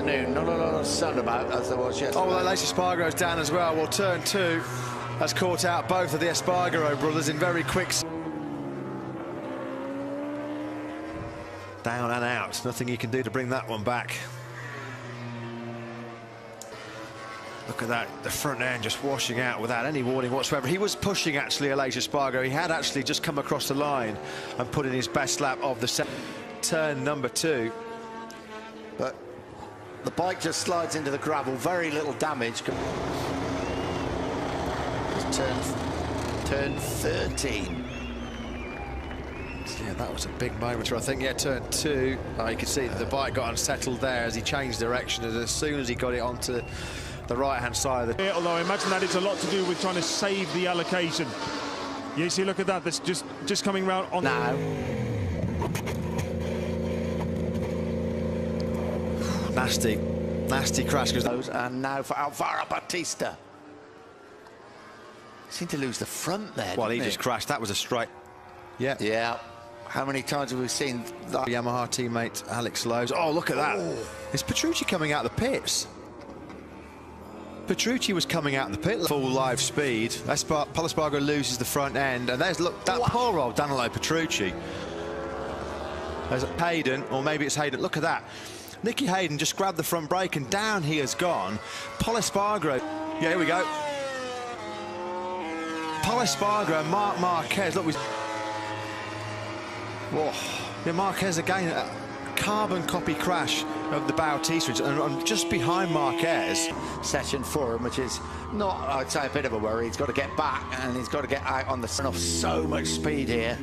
afternoon. Not a lot of sun about as there was yesterday. Oh, well, Aleix Espargaro's down as well. Well, turn 2 has caught out both of the Espargaro brothers in very quick... Down and out. Nothing you can do to bring that one back. Look at that, the front end just washing out without any warning whatsoever. He was pushing, actually, Aleix Espargaro. He had actually just come across the line and put in his best lap of the turn number 2. But the bike just slides into the gravel, very little damage. Turn 13. Yeah, that was a big moment. I think, yeah, turn 2. You can see that the bike got unsettled there as he changed direction. As soon as he got it onto the right-hand side of the... Although I imagine that it's a lot to do with trying to save the allocation. You see, look at that. That's just coming round on... Now. Nasty crash. And now for Alvaro Bautista. Seemed to lose the front there. Well, he just crashed. That was a straight... Yeah. Yeah. How many times have we seen that? Yamaha teammate Alex Lowe's. Oh, look at that. Oh. Is Petrucci coming out of the pits? Petrucci was coming out of the pit. Full live speed. Pol Espargaro loses the front end. And there's, look, that poor old Danilo Petrucci. There's Hayden, or maybe it's Hayden. Look at that. Nicky Hayden just grabbed the front brake and down he has gone. Pol Espargaro. Yeah, here we go. Pol Espargaro and Marc Marquez. Look, whoa. Yeah, Marquez again. Carbon copy crash of the Bautista, and just behind Marquez. Session for him, which is not, I'd say, a bit of a worry. He's got to get back and he's got to get out on the sun off so much speed here.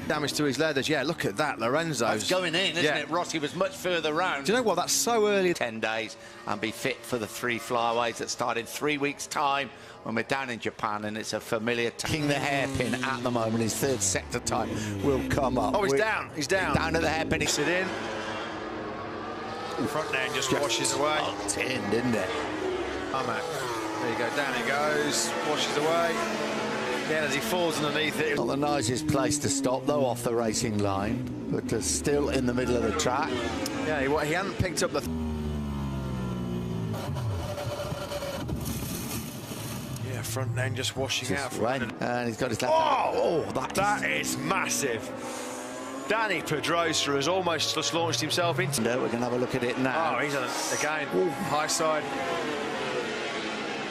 Damage to his leathers. Yeah, look at that, Lorenzo's. That's going in, isn't it? Rossi was much further round. Do you know what? That's so early. 10 days and be fit for the 3 flyaways that start in 3 weeks' time when we're down in Japan, and it's a familiar taking the hairpin at the moment. His 3rd sector time will come up. Oh, he's down. He's down. Down at the hairpin. He's it in. Front end just washes away. Tucked in, didn't it? Oh, man. There you go. Down he goes. Washes away. Again, as he falls underneath it. Not the nicest place to stop, though, off the racing line, but still in the middle of the track. Yeah, he hadn't picked up the... Yeah, front end just washing out. And he's got his left. Oh, that is massive. Danny Pedrosa has almost just launched himself into... No, we're going to have a look at it now. Oh, he's on it again. Ooh. High side.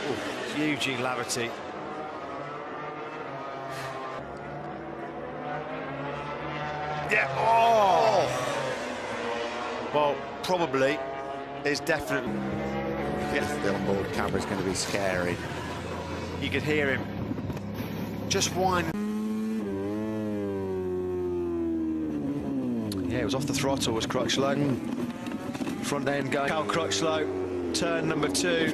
Ooh, Eugene Laverty. Yeah. Oh. Well, probably is definitely. Yes, the onboard camera is going to be scary. You could hear him just whine. Yeah, it was off the throttle, was Crutchlow. Front end going. Cal Crutchlow, turn number 2.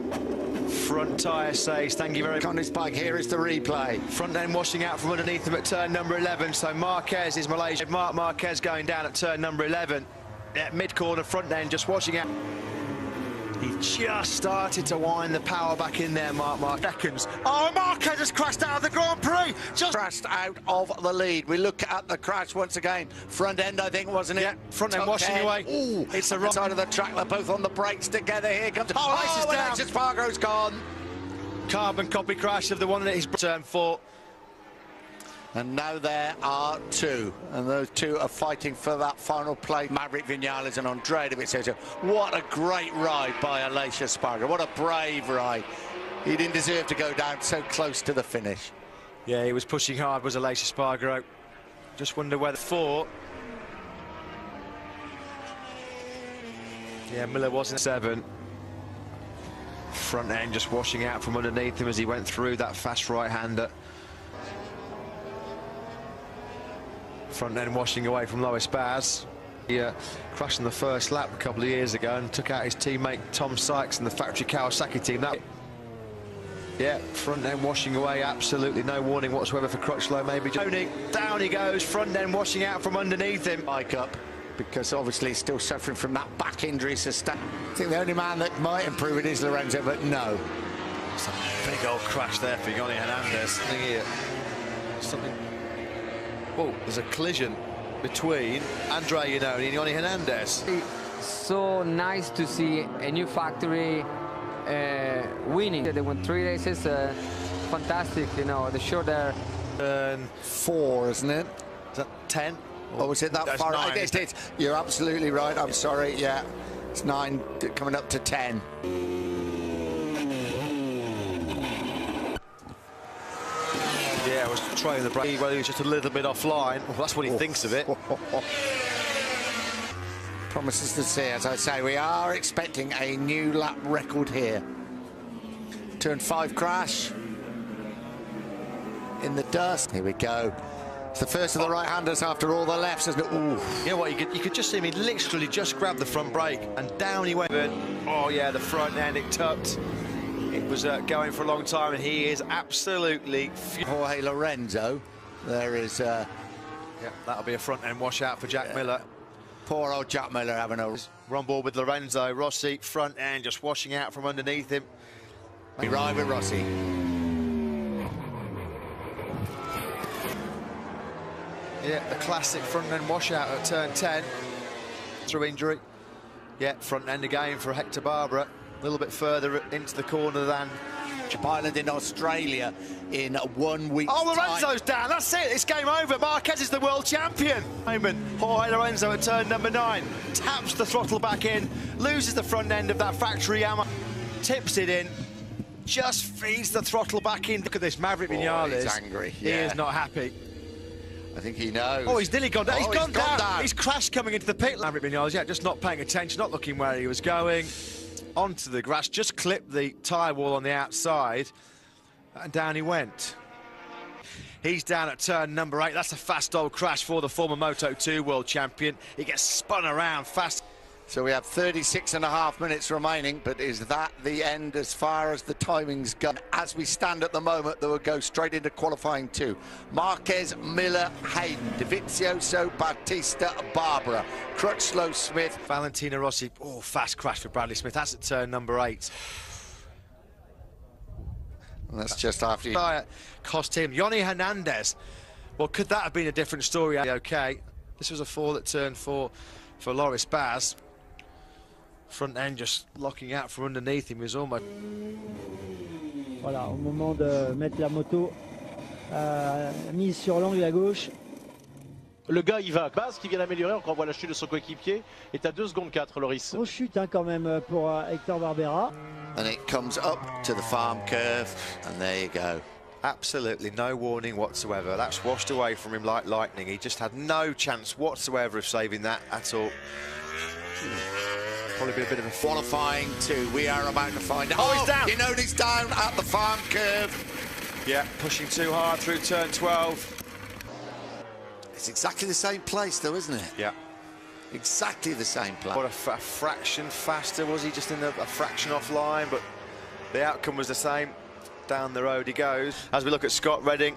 Front tyre says, thank you very much. On his bike, here is the replay. Front end washing out from underneath him at turn number 11. So Marquez is Malaysia. Marc Marquez going down at turn number 11. Yeah, mid-corner, front end just washing out. He just started to wind the power back in there, Marc. Seconds. Oh, Marquez has crashed out of the Grand Prix. Just crashed out of the lead. We look at the crash once again. Front end, I think, wasn't it? Yeah, front end washing away. Ooh, it's the wrong side of the track. They're both on the brakes together. Here comes... Oh, Aleix Espargaro's gone. Carbon copy crash of the one that he's turn 4. And now there are 2, and those 2 are fighting for that final place. Maverick Vinales and Andrea Dovizioso. What a great ride by Aleix Espargaro. What a brave ride. He didn't deserve to go down so close to the finish. Yeah, he was pushing hard, was Aleix Espargaro. Just wonder whether 4. Yeah, Miller wasn't 7. Front end just washing out from underneath him as he went through that fast right-hander. Front end washing away from Lois Baz. He crashed in the first lap a couple of years ago and took out his teammate Tom Sykes in the factory Kawasaki team. Yeah, front end washing away, absolutely no warning whatsoever for Crutchlow. Maybe just down he goes, front end washing out from underneath him. Bike up, because obviously he's still suffering from that back injury sustained. I think the only man that might improve it is Lorenzo, but no. It's a big old crash there for Yoni Hernandez. Something here. Something. Oh, there's a collision between Andrea Iannone and Yoni Hernandez. so nice to see a new factory winning. They won 3 races, fantastic, you know, the show there. 4, isn't it? Is that 10? Or was it that That's far? 9, It's, you're absolutely right. I'm sorry. Yeah, it's 9 coming up to 10. Yeah, I was trying the brake. Well, he was just a little bit offline. Well, that's what he thinks of it. Promises to see, as I say, we are expecting a new lap record here. Turn 5 crash in the dust. Here we go. It's the first of the right-handers after all the lefts, isn't it? Ooh. You know what, you could just see me literally just grab the front brake and down he went. Oh yeah, the front end, it tucked. It was going for a long time, and he is absolutely... Jorge Lorenzo, there is... Yeah, that'll be a front end washout for Jack Miller. Poor old Jack Miller having a... We're on board with Lorenzo. Rossi, front end, just washing out from underneath him. Be right with Rossi. Yeah, the classic front end washout at turn 10 through injury. Yeah, front end again for Hector Barbera. A little bit further into the corner than Island in Australia in 1 week's Oh, Lorenzo's down. That's it. It's game over. Marquez is the world champion. Jorge Lorenzo at turn number 9 taps the throttle back in, loses the front end of that factory Yamaha, tips it in, just feeds the throttle back in. Look at this, Maverick Vinales. He's angry. He is not happy. I think he knows. Oh, he's nearly gone down. Oh, He's gone down. He's crashed coming into the pit. Maverick Vinales, yeah, just not paying attention, not looking where he was going. Onto the grass, just clipped the tyre wall on the outside, and down he went. He's down at turn number 8. That's a fast old crash for the former Moto2 world champion. He gets spun around fast. So we have 36.5 minutes remaining, but is that the end as far as the timing's gone? As we stand at the moment, they will go straight into qualifying 2. Marquez, Miller, Hayden, Dovizioso, Bautista, Barbera, Crutchlow, Smith. Valentino Rossi, oh, fast crash for Bradley Smith. That's at turn number 8. And that's just after you... Cost him. Yoni Hernandez. Well, could that have been a different story? Okay. This was a fall at turn 4 for Loris Baz. Front end just locking out from underneath him. He was almost... Voilà, au moment de mettre la moto mise sur l'angle à gauche. Le gars, il va. Baz qui vient d'améliorer, encore on voit la chute de son coéquipier. Est à 2 secondes 4, Loris. Grosse chute hein, quand même pour Hector Barbera. And it comes up to the farm curve, and there you go. Absolutely no warning whatsoever. That's washed away from him like lightning. He just had no chance whatsoever of saving that at all. Probably been a bit of a... Qualifying 2, we are about to find out. Oh, he's down! You know he's down at the farm curve. Yeah, pushing too hard through turn 12. It's exactly the same place though, isn't it? Yeah. Exactly the same place. What a fraction faster was he, just in a fraction offline, but the outcome was the same. Down the road he goes. As we look at Scott Redding,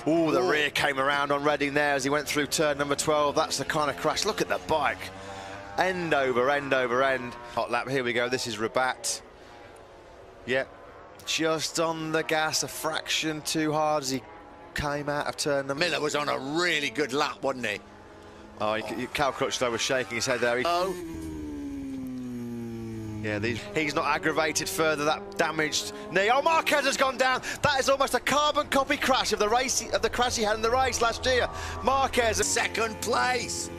oh, the rear came around on Redding there as he went through turn number 12. That's the kind of crash. Look at the bike. End over end over end. Hot lap, here we go. This is Rabat. Yep, just on the gas, a fraction too hard as he came out of turn number... Miller was on a really good lap, wasn't he? Oh, Cal Crutchlow was shaking his head there. Yeah, he's not aggravated further, that damaged knee. Oh, Marquez has gone down. That is almost a carbon copy crash of the crash he had in the race last year. Marquez... Second place.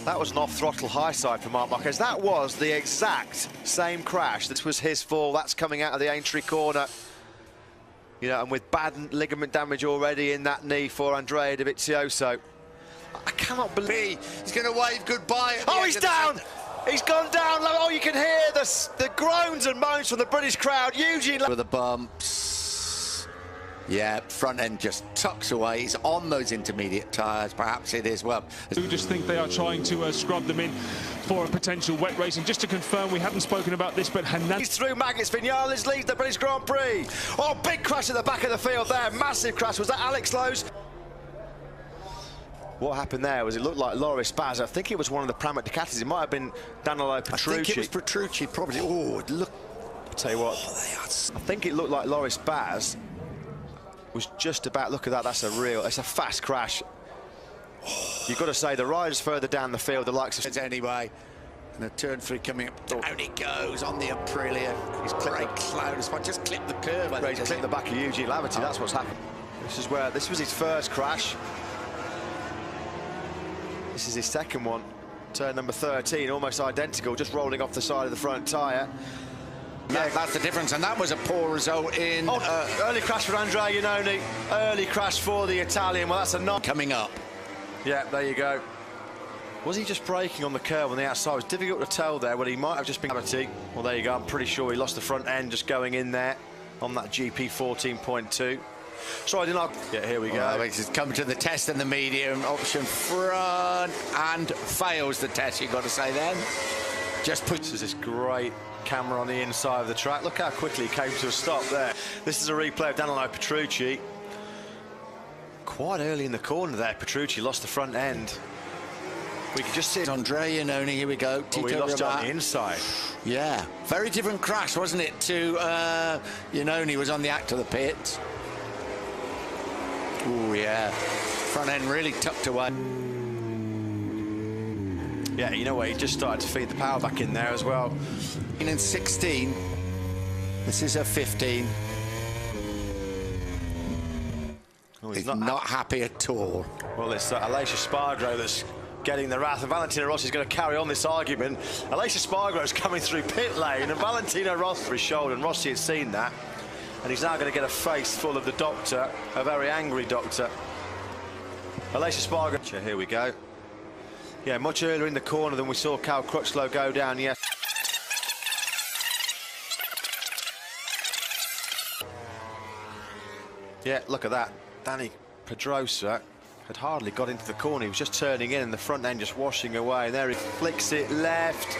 That was an off-throttle high side for Marc Marquez. That was the exact same crash. This was his fall. That's coming out of the Aintree corner. You know, and with bad ligament damage already in that knee for Andrea Dovizioso. I cannot believe... He's going to wave goodbye. Oh, he's down! He's gone down. Oh, you can hear the groans and moans from the British crowd. Eugene... With the bumps. Yeah, front end just tucks away. He's on those intermediate tyres. Perhaps it is, well... We just think they are trying to scrub them in for a potential wet race. And just to confirm, we haven't spoken about this, but Hernandez... He's through Maggots. Vinales leads the British Grand Prix. Oh, big crash at the back of the field there. Massive crash. Was that Alex Lowe's? What happened there was it looked like Loris Baz. I think it was one of the Pramac Ducatis. It might have been Danilo Petrucci. I think it was Petrucci, probably. Oh, look. I'll tell you what. I think it looked like Loris Baz was just about... Look at that. That's a real... It's a fast crash. Oh. You've got to say the riders further down the field, the likes of... Anyway, and a turn 3 coming up. Down he goes on the Aprilia. He's great cloud. Just clipped the curve. He's clipped the back of Eugene Laverty. That's what's happened. This was his first crash. This is his second one. Turn number 13, almost identical, just rolling off the side of the front tyre. That's the difference, and that was a poor result in... early crash for Andrea Iannone. Early crash for the Italian. Well, that's a knock. Coming up. Yeah, there you go. Was he just braking on the curve on the outside? It was difficult to tell there, but he might have just been... Well, there you go. I'm pretty sure he lost the front end just going in there on that GP 14.2. Sorry, didn't I? Yeah, here we go. Well, he's coming to the test in the medium, option front, and fails the test, you've got to say then. Just puts this great camera on the inside of the track. Look how quickly he came to a stop there. This is a replay of Danilo Petrucci. Quite early in the corner there, Petrucci lost the front end. We can just see it. Andrea Iannone, here we go. Oh, he lost it on the inside. Yeah, very different crash, wasn't it, to Iannone was on the act of the pits. Oh, yeah. Front end really tucked away. Yeah, you know what? He just started to feed the power back in there as well. In 16, this is a 15. Oh, he's not happy at all. Well, it's Aleix Espargaro that's getting the wrath, and Valentino Rossi's going to carry on this argument. Aleix Espargaro's coming through pit lane, and Valentino Rossi for his shoulder, and Rossi had seen that. And he's now going to get a face full of the doctor, a very angry doctor. Aleix Espargaro. Here we go. Yeah, much earlier in the corner than we saw Cal Crutchlow go down, yeah. Yeah, look at that. Dani Pedrosa had hardly got into the corner. He was just turning in and the front end just washing away. And there he flicks it left,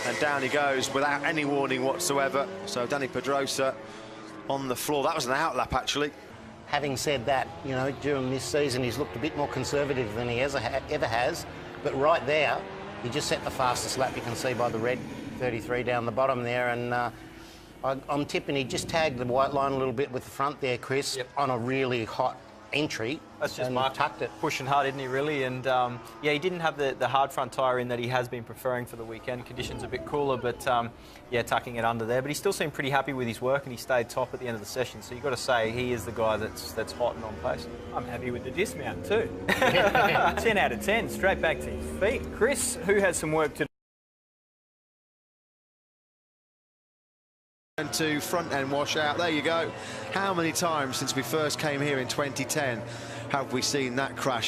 and down he goes without any warning whatsoever. So Dani Pedrosa on the floor. That was an outlap, actually. Having said that, you know, during this season he's looked a bit more conservative than he ever has. But right there, he just set the fastest lap, you can see by the red 33 down the bottom there. And I'm tipping he just tagged the white line a little bit with the front there, Chris, on a really hot entry. That's just Mark tucked it. Pushing hard, isn't he, really? And, yeah, he didn't have the hard front tyre in that he has been preferring for the weekend. Conditions a bit cooler, but, yeah, tucking it under there. But he still seemed pretty happy with his work, and he stayed top at the end of the session. So you've got to say he is the guy that's hot and on pace. I'm happy with the dismount, too. 10 out of 10, straight back to his feet. Chris, who has some work to do? To front end washout. There you go. How many times since we first came here in 2010 have we seen that crash?